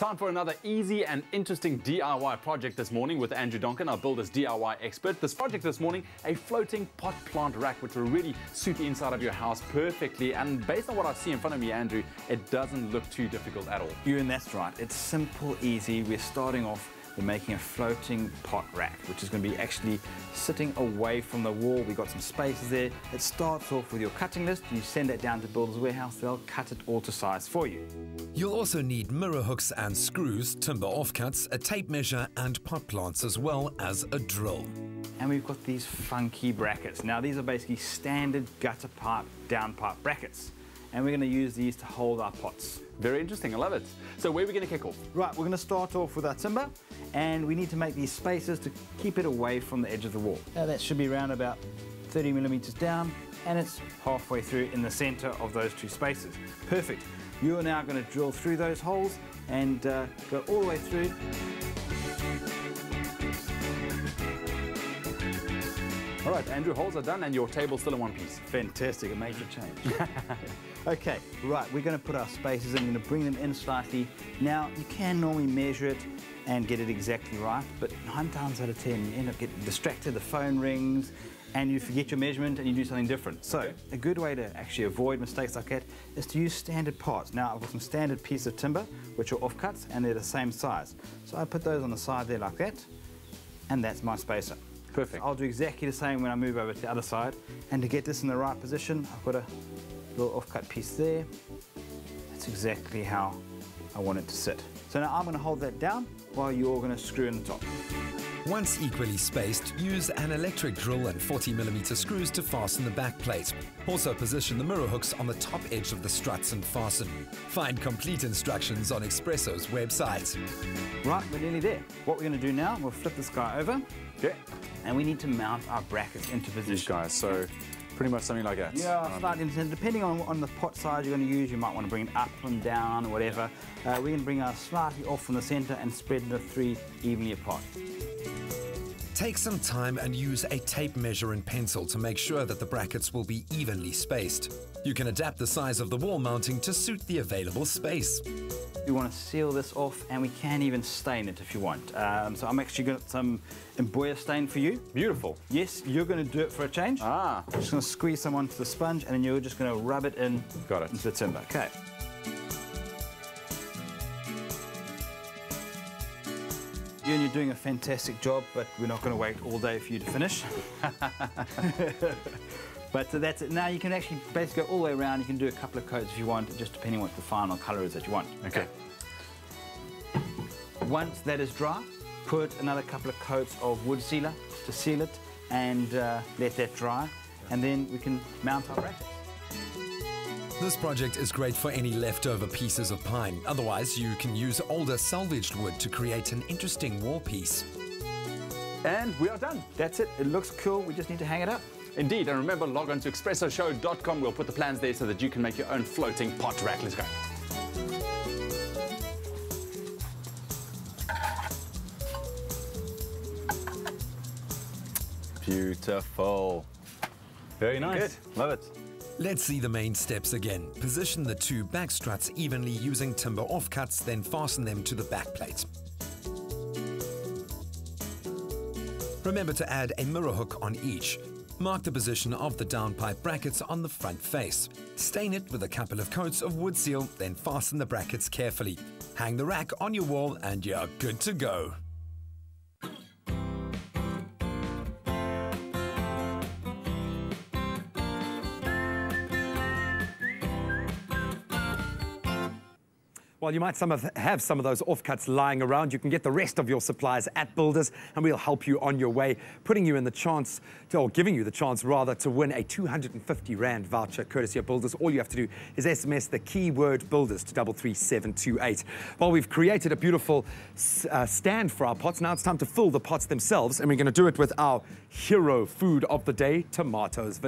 time for another easy and interesting DIY project this morning with Andrew Donkin, our builder's DIY expert. This project this morning, a floating pot plant rack, which will really suit the inside of your house perfectly. And based on what I see in front of me, Andrew, it doesn't look too difficult at all. Ewan, that's right. It's simple, easy. We're starting off, we're making a floating pot rack, which is going to be actually sitting away from the wall. We've got some spaces there. It starts off with your cutting list. You send it down to Builder's Warehouse. They'll cut it all to size for you. You'll also need mirror hooks and screws, timber offcuts, a tape measure and pot plants, as well as a drill. And we've got these funky brackets. Now these are basically standard gutter pipe, downpipe brackets. And we're going to use these to hold our pots. Very interesting, I love it. So where are we going to kick off? Right, we're going to start off with our timber, and we need to make these spaces to keep it away from the edge of the wall. Now that should be around about 30 millimeters down, and it's halfway through in the center of those two spaces. Perfect. You are now going to drill through those holes and go all the way through. All right, Andrew, holes are done and your table's still in one piece. Fantastic, a major change. Okay, right, we're going to put our spaces in, we're going to bring them in slightly. Now, you can normally measure it and get it exactly right, but 9 times out of 10, you end up getting distracted, the phone rings, and you forget your measurement and you do something different. So, a good way to actually avoid mistakes like that is to use standard parts. Now, I've got some standard pieces of timber, which are offcuts, and they're the same size. So I put those on the side there like that, and that's my spacer. Perfect. I'll do exactly the same when I move over to the other side. And to get this in the right position, I've got a little offcut piece there. That's exactly how I want it to sit. So now I'm going to hold that down while you're going to screw in the top. Once equally spaced, use an electric drill and 40mm screws to fasten the back plate. Also position the mirror hooks on the top edge of the struts and fasten. Find complete instructions on Expresso's website. Right, we're nearly there. What we're going to do now, we'll flip this guy over. Okay. And we need to mount our brackets into position. These guys, so pretty much something like that. Yeah, slightly. Depending on the pot size you're going to use, you might want to bring it up and down or whatever. We're going to bring ours slightly off from the center and spread the 3 evenly apart. Take some time and use a tape measure and pencil to make sure that the brackets will be evenly spaced. You can adapt the size of the wall mounting to suit the available space. You want to seal this off, and we can even stain it if you want. So I'm actually got some emboyer stain for you. Beautiful. Yes, you're going to do it for a change. Ah. Just going to squeeze some onto the sponge, and then you're just going to rub it in. Got it. Into the timber. Okay. You're doing a fantastic job, but we're not going to wait all day for you to finish. But that's it. Now you can actually basically go all the way around. You can do a couple of coats if you want, just depending on what the final colour is that you want. Okay. Once that is dry, put another couple of coats of wood sealer to seal it, and let that dry, and then we can mount our brackets. This project is great for any leftover pieces of pine. Otherwise, you can use older salvaged wood to create an interesting wall piece. And we are done. That's it. It looks cool. We just need to hang it up. Indeed, and remember, log on to expressoshow.com. We'll put the plans there so that you can make your own floating pot rack. Let's go. Beautiful. Very nice. Good. Love it. Let's see the main steps again. Position the 2 back struts evenly using timber offcuts, then fasten them to the back plate. Remember to add a mirror hook on each. Mark the position of the downpipe brackets on the front face. Stain it with a couple of coats of wood seal, then fasten the brackets carefully. Hang the rack on your wall and you're good to go. Well, you might have some of those offcuts lying around. You can get the rest of your supplies at Builders, and we'll help you on your way, putting you in the chance, or giving you the chance, rather, to win a 250 Rand voucher courtesy of Builders. All you have to do is SMS the keyword Builders to 33728. Well, we've created a beautiful stand for our pots. Now it's time to fill the pots themselves, and we're going to do it with our hero food of the day, tomatoes.